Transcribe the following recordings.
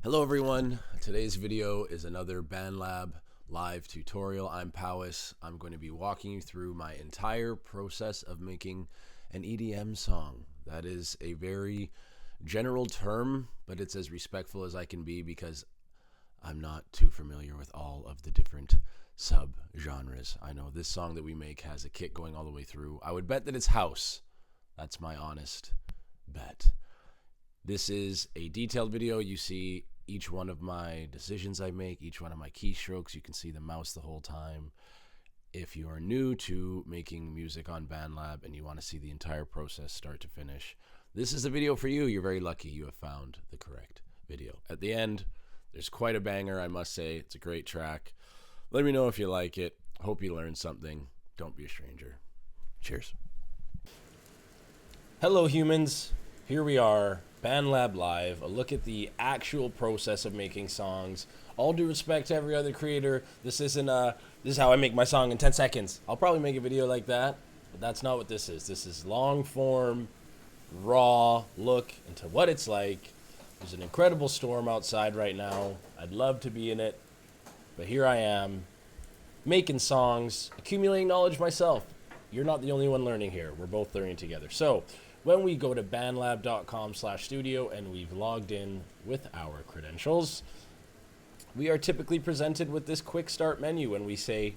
Hello everyone, today's video is another Bandlab live tutorial. I'm Powis. I'm going to be walking you through my entire process of making an EDM song. That is a very general term, but it's as respectful as I can be because I'm not too familiar with all of the different sub-genres. I know this song that we make has a kick going all the way through. I would bet that it's house. That's my honest bet. This is a detailed video. You see each one of my decisions I make, each one of my keystrokes. You can see the mouse the whole time. If you are new to making music on Bandlab and you want to see the entire process start to finish, this is the video for you. You're very lucky you have found the correct video. At the end, there's quite a banger, I must say. It's a great track. Let me know if you like it. Hope you learned something. Don't be a stranger. Cheers. Hello, humans. Here we are, Bandlab Live, a look at the actual process of making songs. All due respect to every other creator, this isn't this is how I make my song in 10 seconds. I'll probably make a video like that, but that's not what this is. This is long form, raw look into what it's like. There's an incredible storm outside right now. I'd love to be in it, but here I am, making songs, accumulating knowledge myself. You're not the only one learning here. We're both learning together. So when we go to bandlab.com/studio and we've logged in with our credentials, we are typically presented with this quick start menu when we say,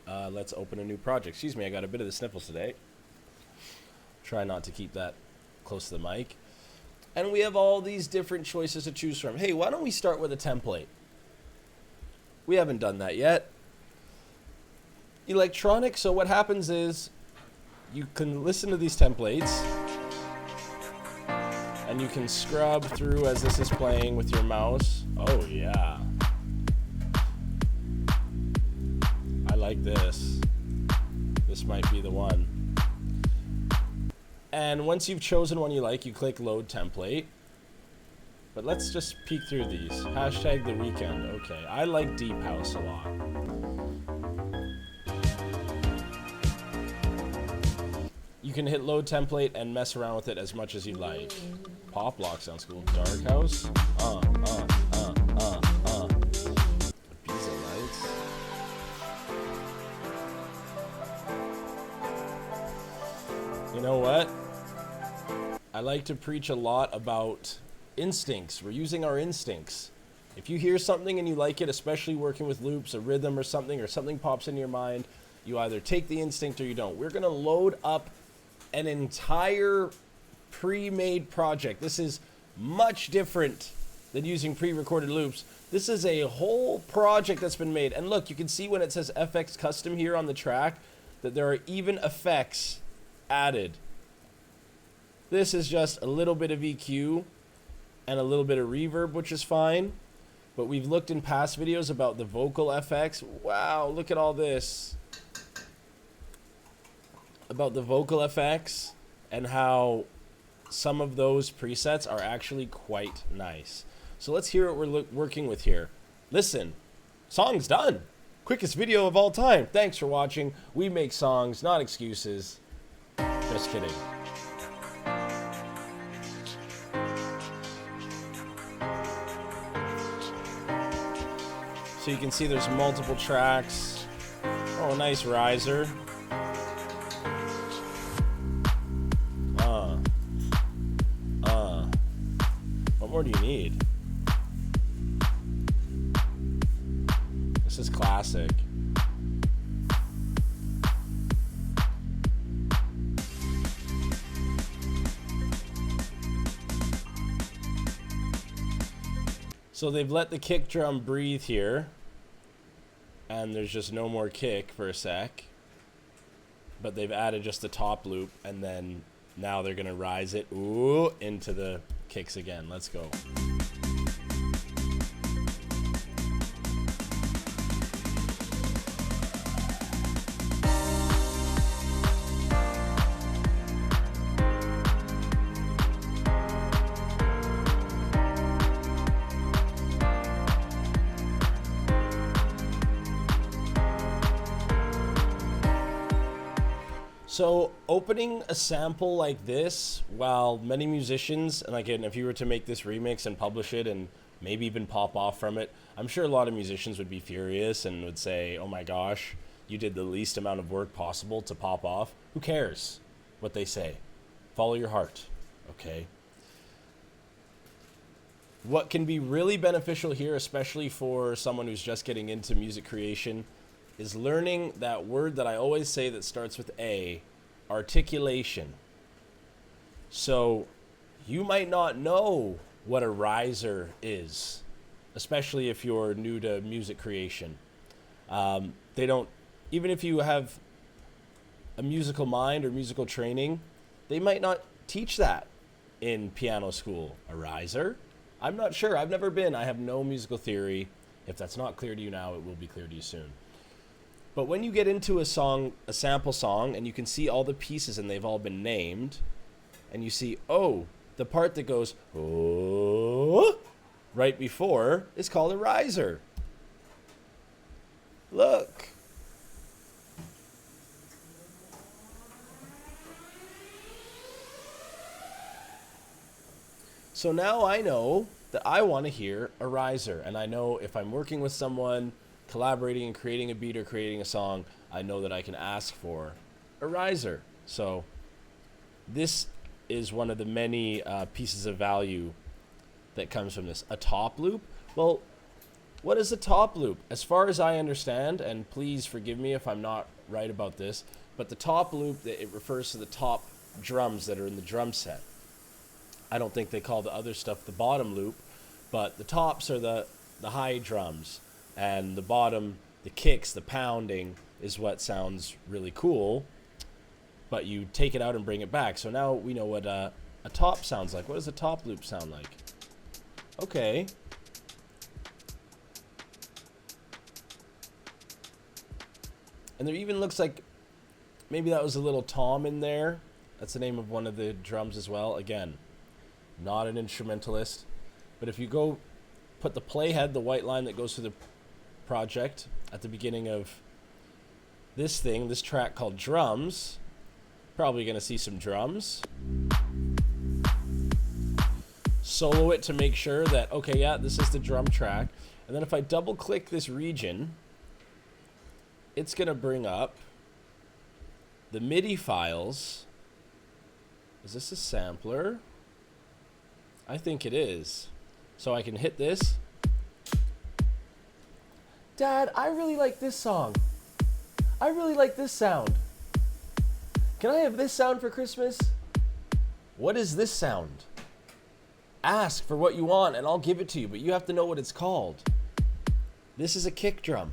let's open a new project. Excuse me, I got a bit of the sniffles today. Try not to keep that close to the mic. And we have all these different choices to choose from. Hey, why don't we start with a template? We haven't done that yet. Electronic, so what happens is you can listen to these templates and you can scrub through as this is playing with your mouse. Oh yeah. I like this. This might be the one. And once you've chosen one you like, you click load template. But let's just peek through these. Hashtag the weekend. Okay, I like deep house a lot. You can hit load template and mess around with it as much as you like. Pop lock sounds cool. Dark house. Piece of lights. You know what? I like to preach a lot about instincts. We're using our instincts. If you hear something and you like it, especially working with loops, a rhythm or something pops into your mind, you either take the instinct or you don't. We're gonna load up an entire pre-made project. This is much different than using pre-recorded loops. This is a whole project that's been made. And look, you can see when it says FX Custom here on the track that there are even effects added. This is just a little bit of EQ and a little bit of reverb, which is fine. But we've looked in past videos about the vocal FX. Wow, look at all this. About the vocal effects and how some of those presets are actually quite nice. So let's hear what we're working with here. Listen, song's done. Quickest video of all time. Thanks for watching. We make songs, not excuses. Just kidding. So you can see there's multiple tracks. Oh, nice riser. What more do you need? This is classic. So they've let the kick drum breathe here, and there's just no more kick for a sec, but they've added just the top loop, and then now they're gonna rise it into the kicks again. Let's go. So opening a sample like this, while many musicians, and again, if you were to make this remix and publish it and maybe even pop off from it. I'm sure a lot of musicians would be furious and would say, oh my gosh, you did the least amount of work possible to pop off. Who cares what they say? Follow your heart, okay? What can be really beneficial here, especially for someone who's just getting into music creation, is learning that word that I always say that starts with A, articulation. So you might not know what a riser is, especially if you're new to music creation. They don't, even if you have a musical mind or musical training, they might not teach that in piano school. A riser? I'm not sure. I've never been. I have no musical theory. If that's not clear to you now, it will be clear to you soon. But when you get into a song, a sample song, and you can see all the pieces and they've all been named, and you see, oh, the part that goes, oh, right before is called a riser. Look. So now I know that I want to hear a riser. And I know if I'm working with someone, collaborating and creating a beat or creating a song, I know that I can ask for a riser. So this is one of the many pieces of value that comes from this. A top loop? Well, what is a top loop? As far as I understand, and please forgive me if I'm not right about this, but the top loop, it refers to the top drums that are in the drum set. I don't think they call the other stuff the bottom loop, but the tops are the high drums, and the bottom, the kicks, the pounding, is what sounds really cool, but you take it out and bring it back. So now we know what a top sounds like. What does a top loop sound like? Okay. And there even looks like maybe that was a little tom in there. That's the name of one of the drums as well. Again, not an instrumentalist, but if you go put the playhead, the white line that goes through the project at the beginning of this thing, this track called drums, probably going to see some drums. Solo it to make sure that, okay, yeah, this is the drum track. And then if I double click this region, it's going to bring up the MIDI files. Is this a sampler? I think it is. So I can hit this. Dad, I really like this song. I really like this sound. Can I have this sound for Christmas? What is this sound? Ask for what you want and I'll give it to you, but you have to know what it's called. This is a kick drum.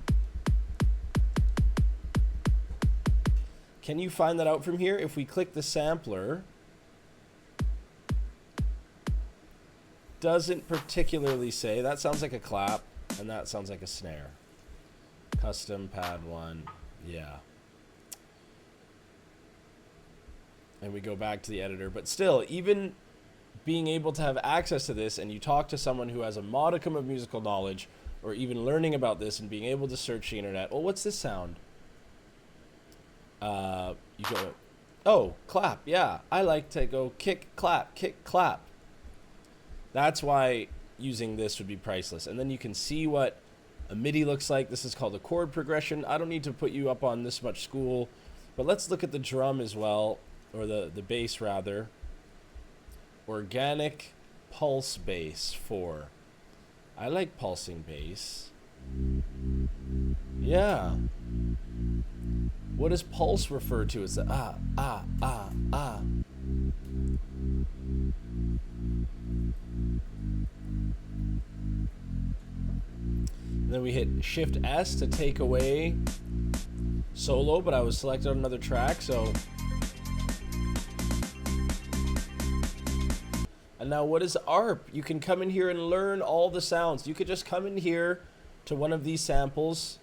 Can you find that out from here? If we click the sampler, doesn't particularly say. That sounds like a clap, and that sounds like a snare. Custom pad 1, yeah. And we go back to the editor, but still, even being able to have access to this, and you talk to someone who has a modicum of musical knowledge, or even learning about this and being able to search the internet. Oh, what's this sound? You go, oh, clap, yeah. I like to go kick, clap, kick, clap. That's why using this would be priceless. And then you can see what a MIDI looks like. This is called a chord progression. I don't need to put you up on this much school, but let's look at the drum as well, or the bass rather. Organic pulse bass 4. I like pulsing bass. Yeah. What does pulse refer to? It's the ah, ah, ah, ah. And then we hit Shift S to take away solo, but I was selected on another track, so. And now what is ARP? You can come in here and learn all the sounds. You could just come in here to one of these samples,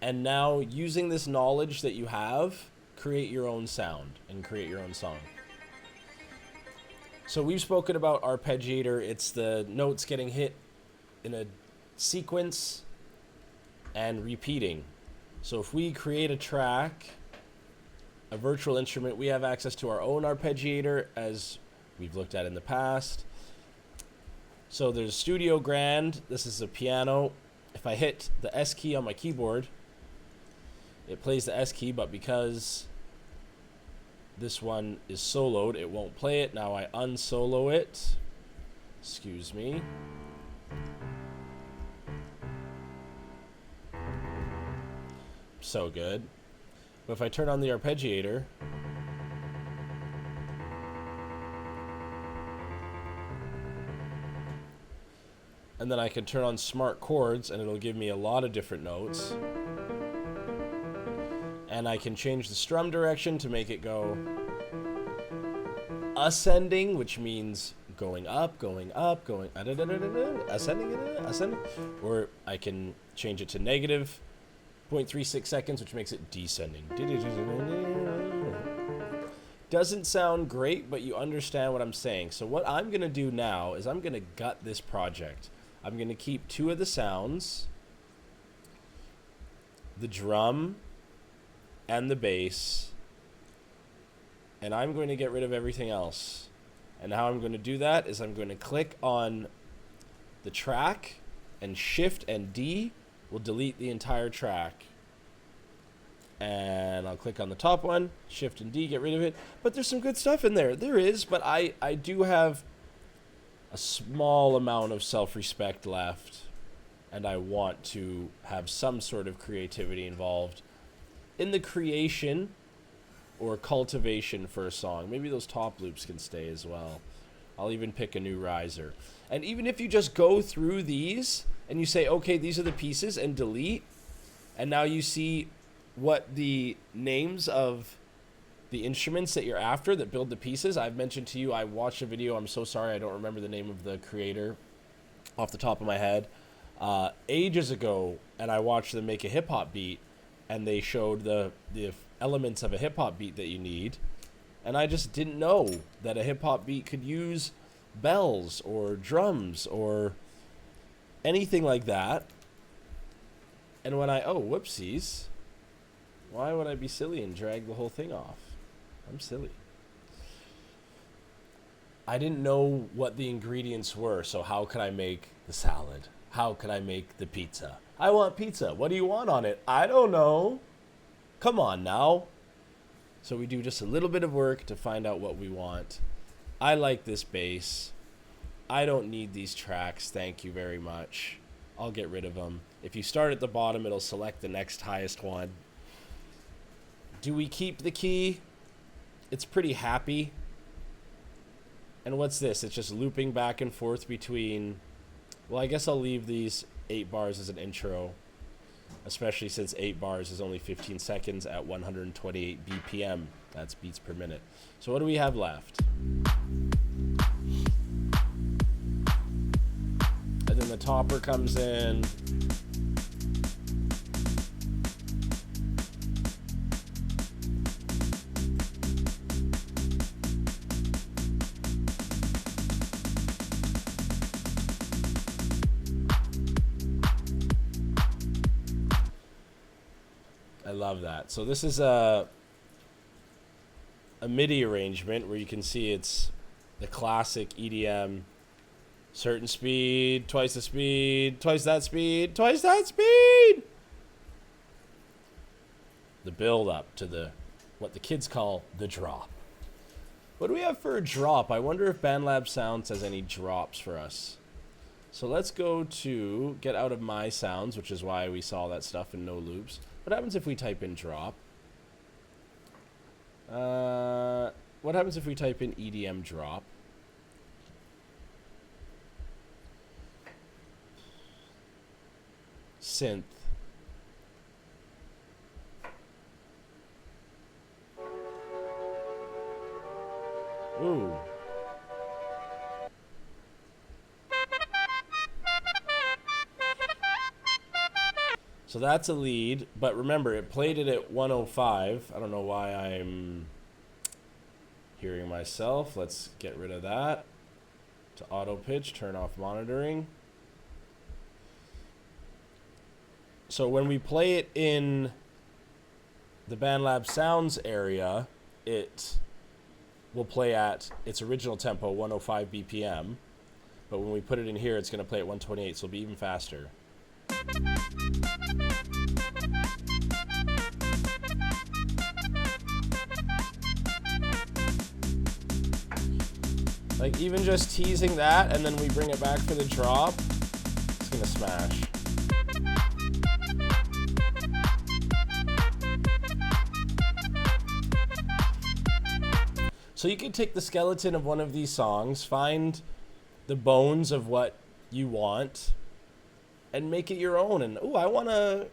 and now using this knowledge that you have, create your own sound and create your own song. So we've spoken about arpeggiator. It's the notes getting hit in a sequence and repeating. So if we create a track, a virtual instrument, we have access to our own arpeggiator, as we've looked at in the past. So there's Studio Grand. This is a piano. If I hit the S key on my keyboard, it plays the S key, but because this one is soloed, it won't play it. Now I unsolo it. Excuse me. So good. But if I turn on the arpeggiator, and then I can turn on smart chords, and it'll give me a lot of different notes. And I can change the strum direction to make it go ascending, which means going up, going ascending, ascending. Or I can change it to negative 0.36 seconds, which makes it descending. Doesn't sound great, but you understand what I'm saying. So what I'm going to do now is I'm going to gut this project. I'm going to keep 2 of the sounds, the drum and the bass, and I'm going to get rid of everything else. And how I'm going to do that is I'm going to click on the track, and Shift and D will delete the entire track. And I'll click on the top one, Shift and D, get rid of it. But there's some good stuff in there. There is, but I do have a small amount of self-respect left, and I want to have some sort of creativity involved in the creation or cultivation for a song. Maybe those top loops can stay as well. I'll even pick a new riser. And even if you just go through these and you say, okay, these are the pieces, and delete, and now you see what the names of the instruments that you're after that build the pieces. I've mentioned to you, I watched a video, I'm so sorry I don't remember the name of the creator off the top of my head, ages ago, and I watched them make a hip-hop beat, and they showed the elements of a hip-hop beat that you need, and I just didn't know that a hip-hop beat could use bells or drums or anything like that. And when whoopsies, why would I be silly and drag the whole thing off? I'm silly. I didn't know what the ingredients were, so how could I make the salad? How could I make the pizza? I want pizza. What do you want on it? I don't know. Come on now. So we do just a little bit of work to find out what we want. I like this bass. I don't need these tracks. Thank you very much. I'll get rid of them. If you start at the bottom, it'll select the next highest one. Do we keep the key? It's pretty happy. And what's this? It's just looping back and forth between... Well, I guess I'll leave these 8 bars as an intro, especially since 8 bars is only 15 seconds at 128 BPM. That's beats per minute. So what do we have left? And then the topper comes in. I love that. So this is a MIDI arrangement where you can see it's the classic EDM, certain speed, twice the speed, twice that speed, twice that speed. The build up to what the kids call the drop. What do we have for a drop? I wonder if Bandlab Sounds has any drops for us. So let's go to get out of my sounds, which is why we saw that stuff in no loops. What happens if we type in drop? What happens if we type in EDM drop? Synth. Ooh. So that's a lead, but remember, it played it at 105. I don't know why I'm hearing myself. Let's get rid of that. To auto pitch, turn off monitoring. So when we play it in the Bandlab Sounds area, it will play at its original tempo, 105 BPM. But when we put it in here, it's going to play at 128, so it'll be even faster. Like, even just teasing that, and then we bring it back for the drop, it's gonna smash. So you can take the skeleton of one of these songs, find the bones of what you want, and make it your own. And, ooh, I want a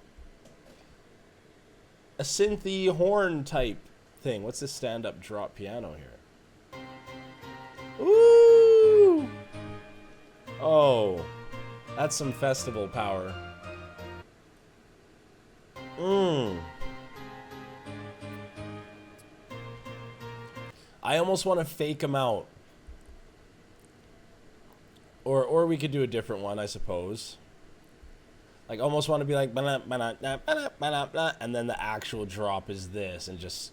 synthy horn type thing. What's this stand-up drop piano here? Ooh! Oh, that's some festival power. I almost want to fake them out. Or we could do a different one, I suppose. Like, almost want to be like, and then the actual drop is this, and just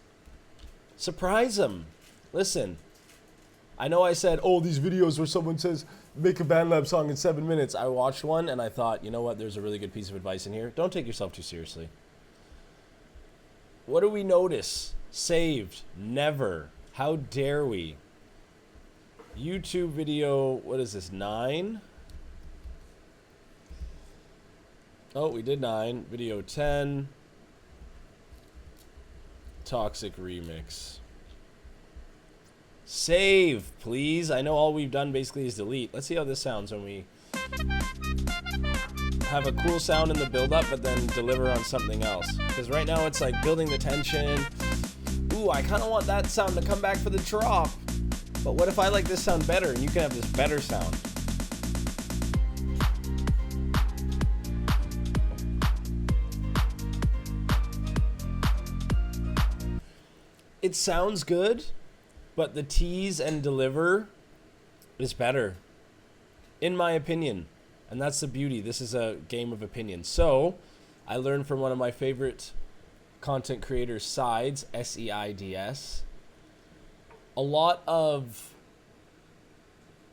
surprise them. Listen. I know I said, oh, these videos where someone says, make a Bandlab song in 7 minutes. I watched one and I thought, you know what? There's a really good piece of advice in here. Don't take yourself too seriously. What do we notice? Saved. Never. How dare we? YouTube video, what is this, 9? Oh, we did 9. Video 10. Toxic remix. Save, please. I know all we've done basically is delete. Let's see how this sounds when we have a cool sound in the build-up, but then deliver on something else. Because right now it's like building the tension. Ooh, I kind of want that sound to come back for the drop. But what if I like this sound better and you can have this better sound? It sounds good. But the tease and deliver is better, in my opinion. And that's the beauty. This is a game of opinion. So, I learned from one of my favorite content creators' sides, SEIDS. A lot of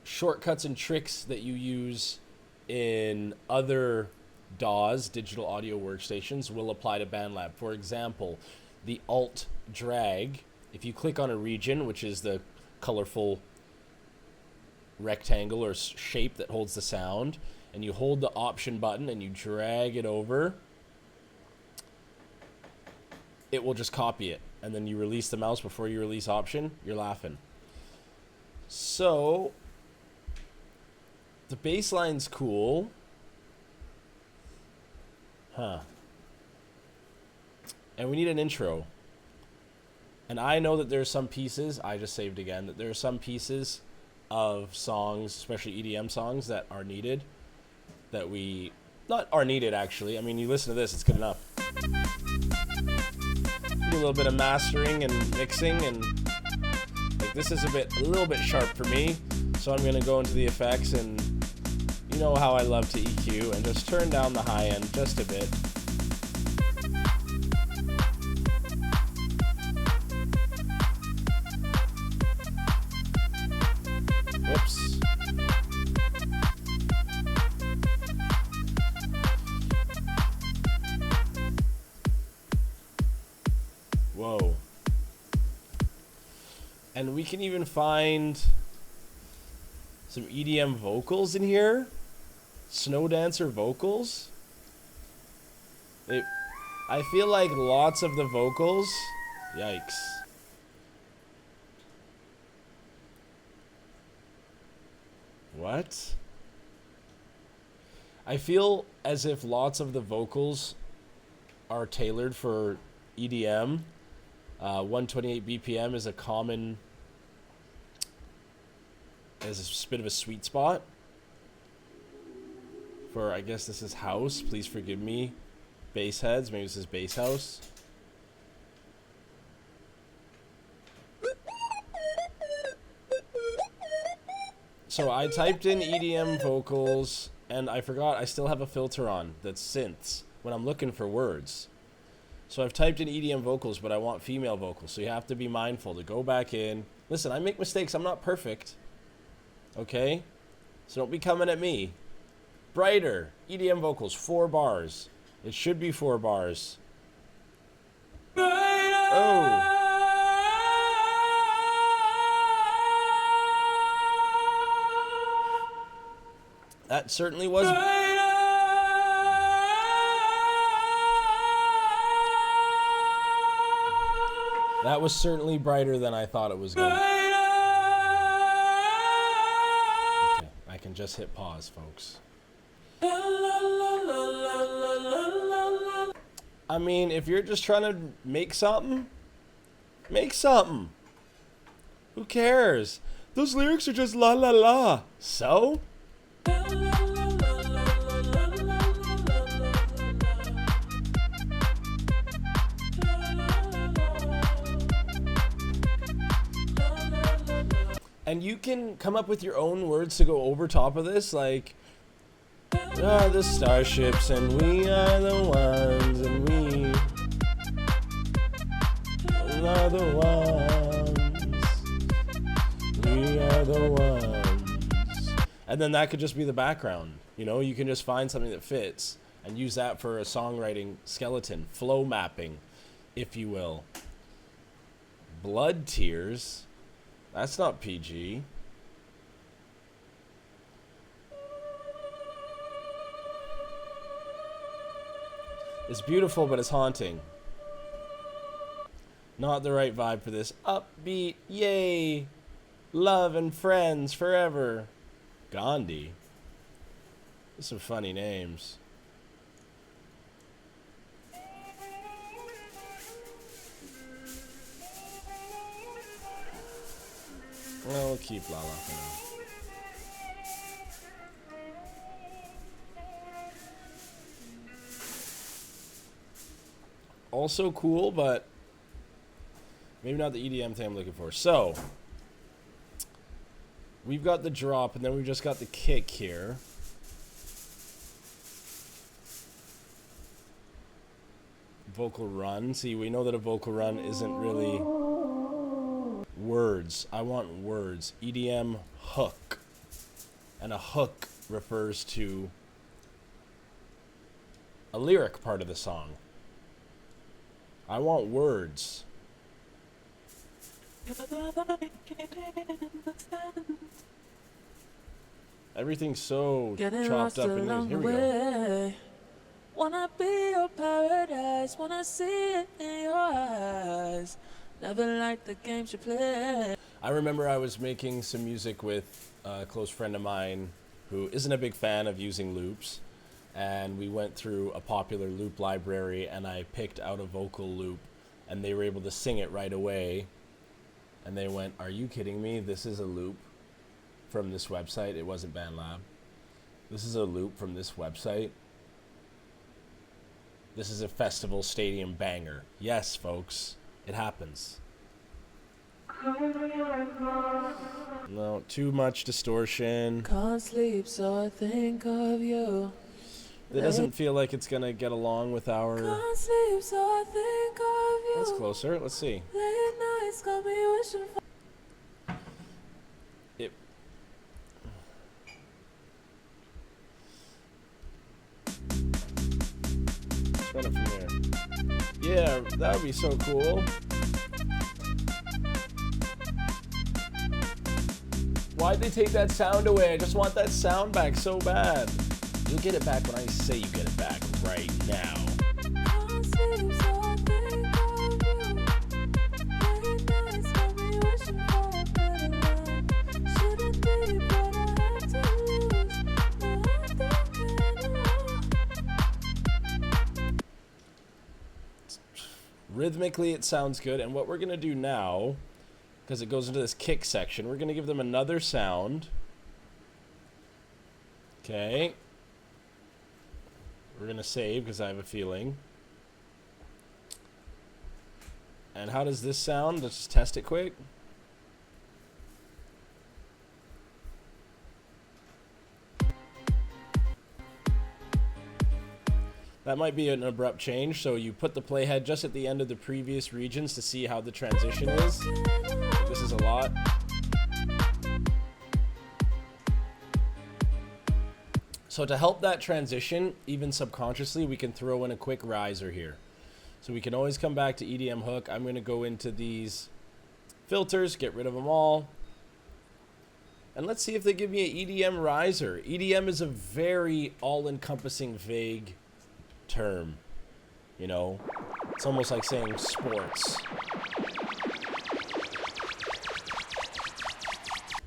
shortcuts and tricks that you use in other DAWs, digital audio workstations, will apply to Bandlab. For example, the Alt drag. If you click on a region, which is the colorful rectangle or shape that holds the sound, and you hold the Option button and you drag it over, it will just copy it. And then you release the mouse before you release Option, you're laughing. So, the bass line's cool. Huh. And we need an intro. And I know that there's some pieces, I just saved again, that there are some pieces of songs, especially EDM songs, that are needed. That we, not are needed actually, I mean, you listen to this, it's good enough. Do a little bit of mastering and mixing, and like this is a little bit sharp for me. So I'm going to go into the effects, and you know how I love to EQ, and just turn down the high end just a bit. Whoops. Whoa. And we can even find some EDM vocals in here. Snow dancer vocals. I feel like lots of the vocals. Yikes. What? I feel as if lots of the vocals are tailored for EDM. 128 BPM is a common, as a bit of a sweet spot for, I guess this is house, please forgive me, bass heads, maybe this is bass house. So I typed in EDM vocals, and I forgot I still have a filter on that's synths when I'm looking for words. So I've typed in EDM vocals, but I want female vocals. So you have to be mindful to go back in. Listen, I make mistakes. I'm not perfect. Okay? So don't be coming at me. Brighter. EDM vocals, 4 bars. It should be 4 bars. Oh. That certainly was. That was certainly brighter than I thought it was going to. Okay, I can just hit pause, folks. I mean, if you're just trying to make something, make something. Who cares? Those lyrics are just la la la. So? And you can come up with your own words to go over top of this, like, are the starships and we are the ones and we are the ones. We are the ones. And then that could just be the background. You know, you can just find something that fits and use that for a songwriting skeleton, flow mapping, if you will. Blood tears. That's not PG. It's beautiful, but it's haunting. Not the right vibe for this. Upbeat, yay, love and friends forever. Gandhi. Those are some funny names. Well, we'll keep Lala for now. Also cool, but maybe not the EDM thing I'm looking for. So, we've got the drop, and then we've just got the kick here. Vocal run. See, we know that a vocal run isn't really words. I want words. EDM hook. And a hook refers to a lyric part of the song. I want words. Everything's so chopped up in this. Here we go. Wanna be your paradise, wanna see it in your eyes. Never like the games you play. I remember I was making some music with a close friend of mine who isn't a big fan of using loops. And we went through a popular loop library and I picked out a vocal loop and they were able to sing it right away. And they went, "Are you kidding me? This is a loop from this website." It wasn't Bandlab. "This is a loop from this website. This is a festival stadium banger." Yes, folks, it happens. No, too much distortion. Can't sleep, so I think of you. It doesn't feel like it's gonna get along with our... Can't sleep, so I think of you. That's closer, let's see. Late nights got me wishing for... It... Run it from there. Yeah, that would be so cool. Why'd they take that sound away? I just want that sound back so bad. You'll get it back when I say you get it back right now. Rhythmically, it sounds good. And what we're going to do now, because it goes into this kick section, we're going to give them another sound. Okay. We're going to save because I have a feeling. And how does this sound? Let's just test it quick. That might be an abrupt change, so you put the playhead just at the end of the previous regions to see how the transition is. This is a lot. So to help that transition, even subconsciously, we can throw in a quick riser here. So we can always come back to EDM hook. I'm going to go into these filters, get rid of them all. And let's see if they give me an EDM riser. EDM is a very all-encompassing, vague term. You know, it's almost like saying sports.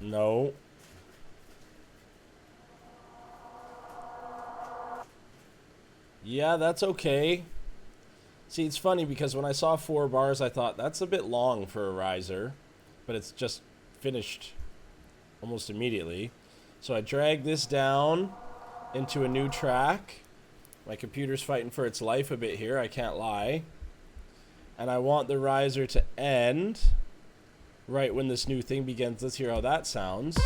No. Yeah, that's okay. See, it's funny because when I saw 4 bars, I thought that's a bit long for a riser, but it's just finished almost immediately. So I drag this down into a new track. My computer's fighting for its life a bit here, I can't lie. And I want the riser to end right when this new thing begins. Let's hear how that sounds.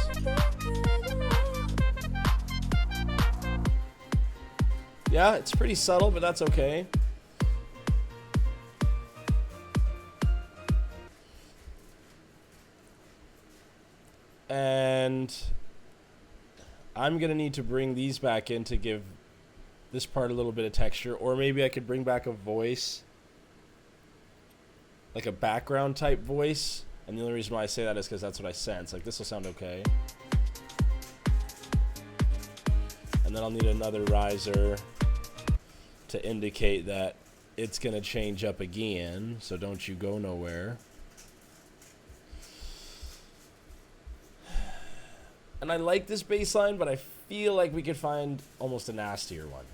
Yeah, it's pretty subtle, but that's okay. And I'm going to need to bring these back in to give this part a little bit of texture. Or maybe I could bring back a voice, like a background type voice. And the only reason why I say that is because that's what I sense. Like, this will sound okay. And then I'll need another riser to indicate that it's going to change up again. So don't you go nowhere. And I like this bass line, but I feel like we could find almost a nastier one.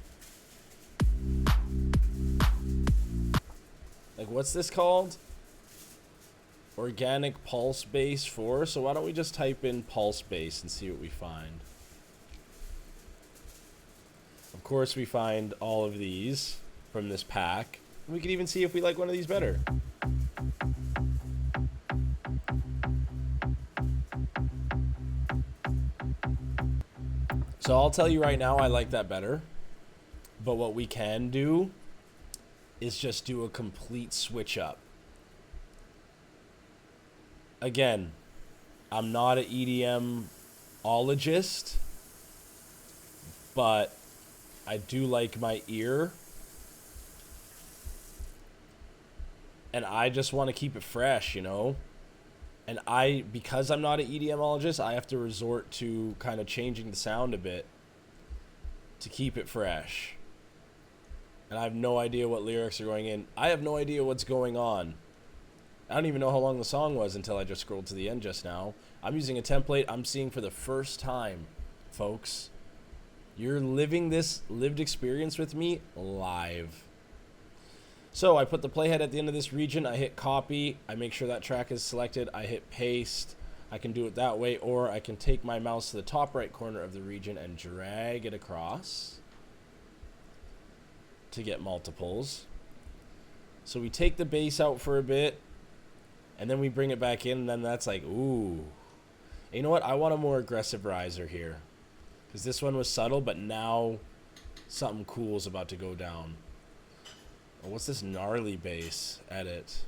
Like, what's this called? Organic pulse bass 4. So why don't we just type in pulse bass and see what we find? Of course, we find all of these from this pack. We could even see if we like one of these better. So I'll tell you right now, I like that better. But what we can do is just do a complete switch up. Again, I'm not an EDM-ologist, but I do like my ear. And I just want to keep it fresh, you know? And because I'm not an EDMologist, I have to resort to kind of changing the sound a bit to keep it fresh. And I have no idea what lyrics are going in. I have no idea what's going on. I don't even know how long the song was until I just scrolled to the end just now. I'm using a template I'm seeing for the first time, folks. You're living this lived experience with me live. So I put the playhead at the end of this region. I hit copy. I make sure that track is selected. I hit paste. I can do it that way, or I can take my mouse to the top right corner of the region and drag it across to get multiples. So we take the bass out for a bit, and then we bring it back in, and then that's like, ooh. And you know what? I want a more aggressive riser here, because this one was subtle, but now something cool is about to go down. Oh, what's this gnarly bass edit?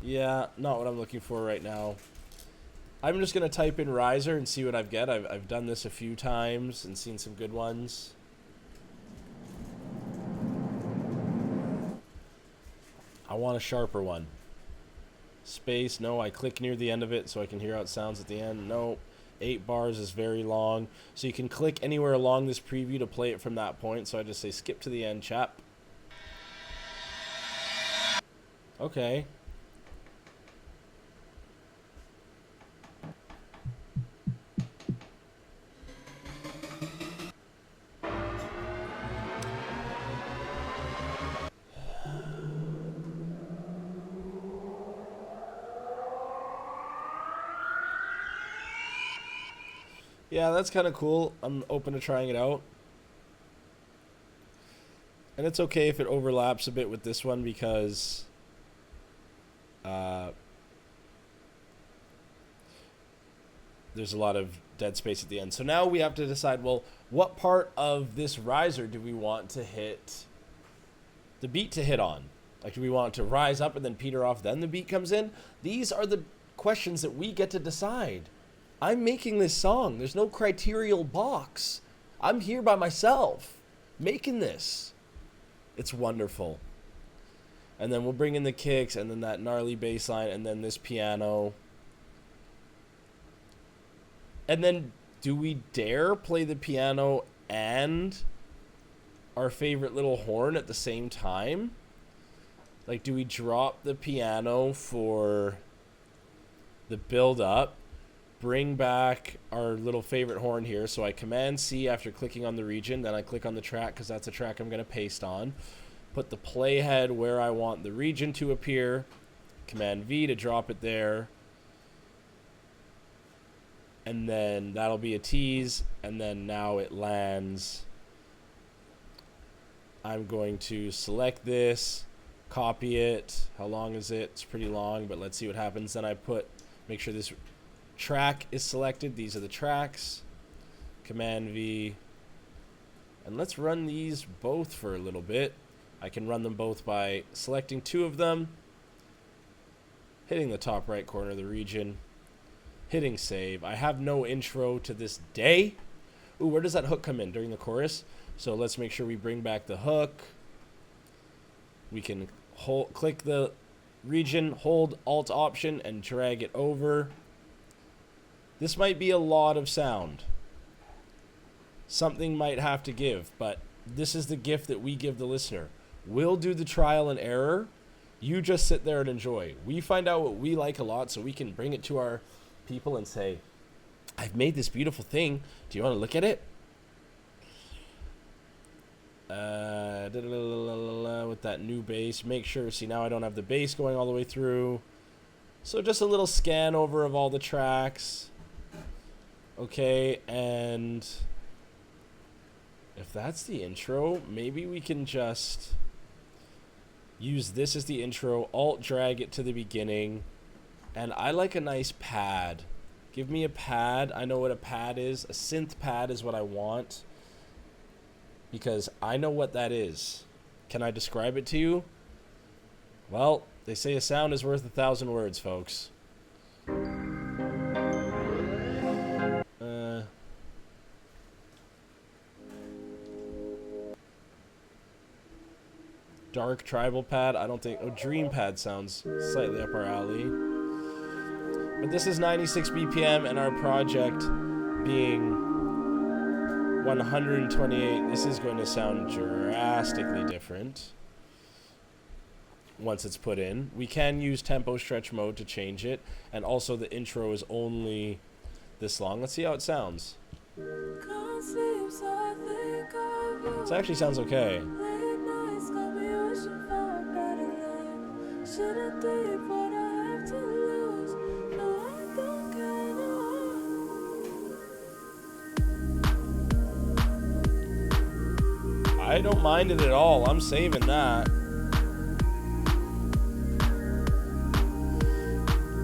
Yeah, not what I'm looking for right now. I'm just going to type in riser and see what I've got. I've done this a few times and seen some good ones. I want a sharper one. Space, no, I click near the end of it so I can hear how it sounds at the end. No, 8 bars is very long. So you can click anywhere along this preview to play it from that point. So I just say skip to the end, chap. Okay. Yeah, that's kind of cool. I'm open to trying it out. And it's okay if it overlaps a bit with this one because there's a lot of dead space at the end. So now we have to decide, well, what part of this riser do we want to hit the beat to hit on? Like, do we want it to rise up and then peter off, then the beat comes in? These are the questions that we get to decide. I'm making this song. There's no criterial box. I'm here by myself making this. It's wonderful. And then we'll bring in the kicks and then that gnarly bass line and then this piano. And then do we dare play the piano and our favorite little horn at the same time? Like, do we drop the piano for the build up, bring back our little favorite horn here? So I Command C after clicking on the region, then I click on the track because that's a track I'm going to paste on. Put the playhead where I want the region to appear. Command V to drop it there. And then that'll be a tease. And then now it lands. I'm going to select this, copy it. How long is it? It's pretty long, but let's see what happens. Then I make sure this track is selected. These are the tracks. Command V. And let's run these both for a little bit. I can run them both by selecting two of them, hitting the top right corner of the region, hitting save. I have no intro to this day. Ooh, where does that hook come in? During the chorus. So let's make sure we bring back the hook. We can click the region, hold Alt Option, and drag it over. This might be a lot of sound. Something might have to give, but this is the gift that we give the listener. We'll do the trial and error. You just sit there and enjoy. We find out what we like a lot so we can bring it to our people and say, I've made this beautiful thing. Do you want to look at it? With that new bass. Make sure, see, now I don't have the bass going all the way through. So just a little scan over of all the tracks. Okay, and if that's the intro, maybe we can just use this as the intro, alt drag it to the beginning, and I like a nice pad. Give me a pad. I know what a pad is. A synth pad is what I want, because I know what that is. Can I describe it to you? Well, they say a sound is worth 1,000 words, folks. Dark tribal pad. I don't think. Oh, dream pad sounds slightly up our alley. But this is 96 BPM, and our project being 128. This is going to sound drastically different once it's put in. We can use tempo stretch mode to change it, and also the intro is only this long. Let's see how it sounds. It actually sounds okay. I don't mind it at all. I'm saving that.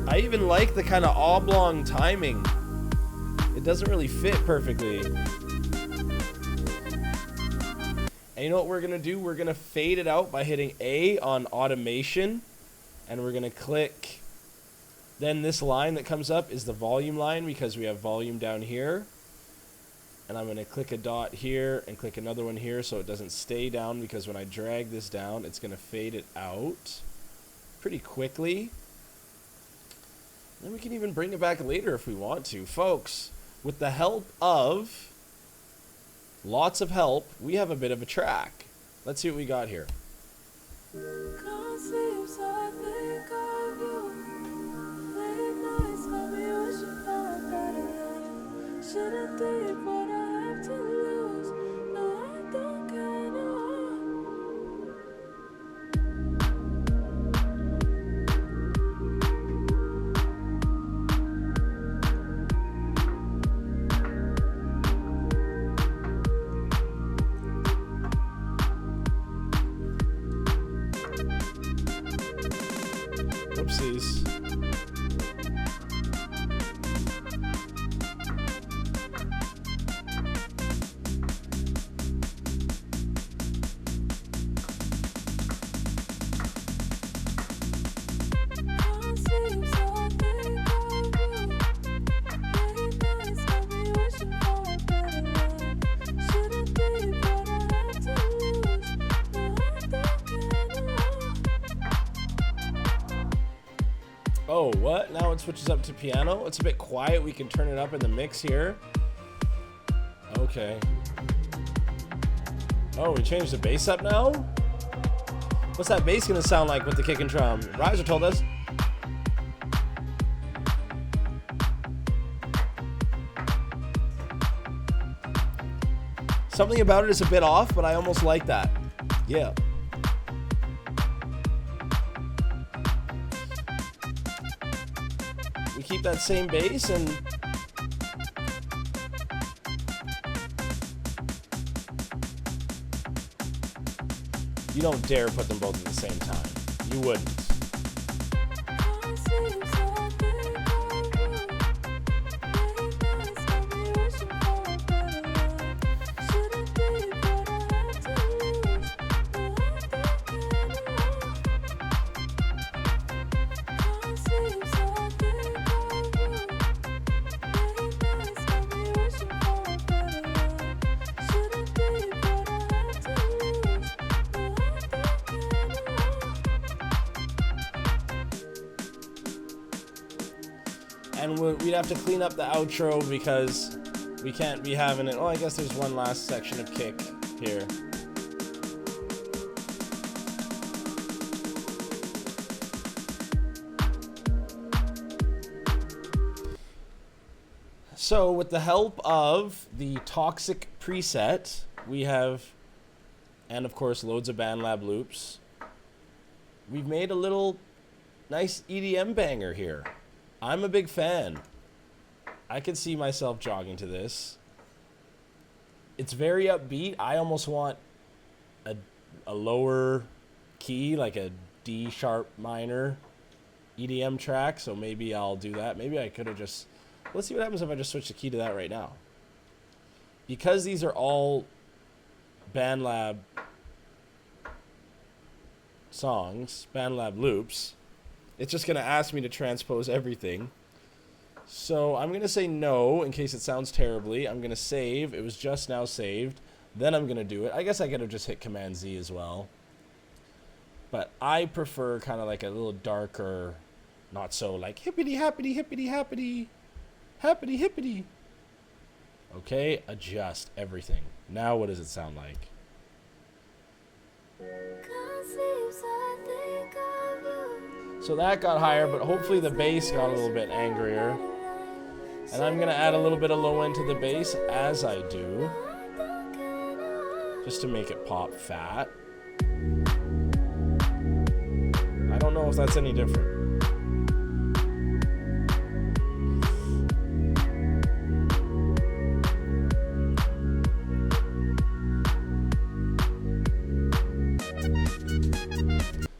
I even like the kind of oblong timing. It doesn't really fit perfectly. And you know what we're going to do? We're going to fade it out by hitting A on automation. And we're going to click. Then this line that comes up is the volume line because we have volume down here. And I'm going to click a dot here and click another one here so it doesn't stay down, because when I drag this down, it's going to fade it out pretty quickly. Then we can even bring it back later if we want to. Folks, with the help of lots of help, we have a bit of a track. Let's see what we got here. Can't sleep, so I think of you. Late nights got me wishing for a better life. Shouldn't think what I have to lose. No, I don't care Oopsies. Oh, what? Now it switches up to piano? It's a bit quiet. We can turn it up in the mix here. Okay. Oh, we changed the bass up now? What's that bass gonna sound like with the kick and drum? Riser told us. Something about it is a bit off, but I almost like that. Yeah. We keep that same bass and you don't dare put them both at the same time. You wouldn't. And we'd have to clean up the outro because we can't be having it. Oh, I guess there's one last section of kick here. So with the help of the Toxic preset, we have, and of course loads of Bandlab loops, we've made a little nice EDM banger here. I'm a big fan. I could see myself jogging to this. It's very upbeat. I almost want a lower key, like a D sharp minor EDM track, so maybe I'll do that. Maybe I could have just... Let's see what happens if I just switch the key to that right now. Because these are all Bandlab songs, Bandlab loops, it's just going to ask me to transpose everything. So I'm going to say no in case it sounds terribly. I'm going to save. It was just now saved. Then I'm going to do it. I guess I could have just hit Command Z as well. But I prefer kind of like a little darker, not so like hippity happity hippity happity happity hippity. Okay, adjust everything. Now what does it sound like? So that got higher, but hopefully the bass got a little bit angrier. And I'm going to add a little bit of low end to the bass as I do, just to make it pop fat. I don't know if that's any different.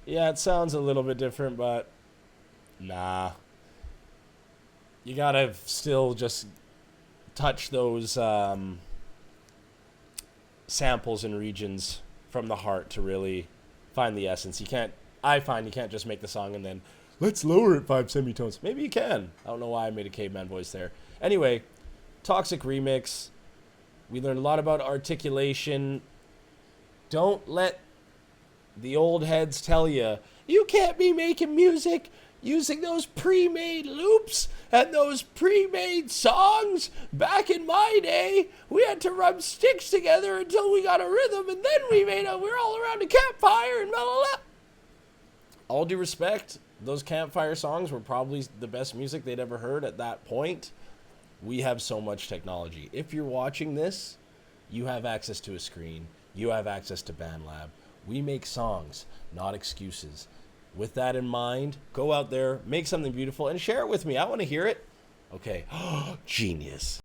Yeah, it sounds a little bit different, but nah. You gotta still just touch those samples and regions from the heart to really find the essence. I find you can't just make the song and then, let's lower it 5 semitones. Maybe you can. I don't know why I made a caveman voice there. Anyway, Toxic remix. We learned a lot about articulation. Don't let the old heads tell you, you can't be making music using those pre-made loops and those pre-made songs. Back in my day, we had to rub sticks together until we got a rhythm, and then we're all around a campfire and blah, blah, blah. All due respect, those campfire songs were probably the best music they'd ever heard at that point. We have so much technology. If you're watching this, you have access to a screen. You have access to Bandlab. We make songs, not excuses. With that in mind, go out there, make something beautiful, and share it with me. I want to hear it. Okay. Genius.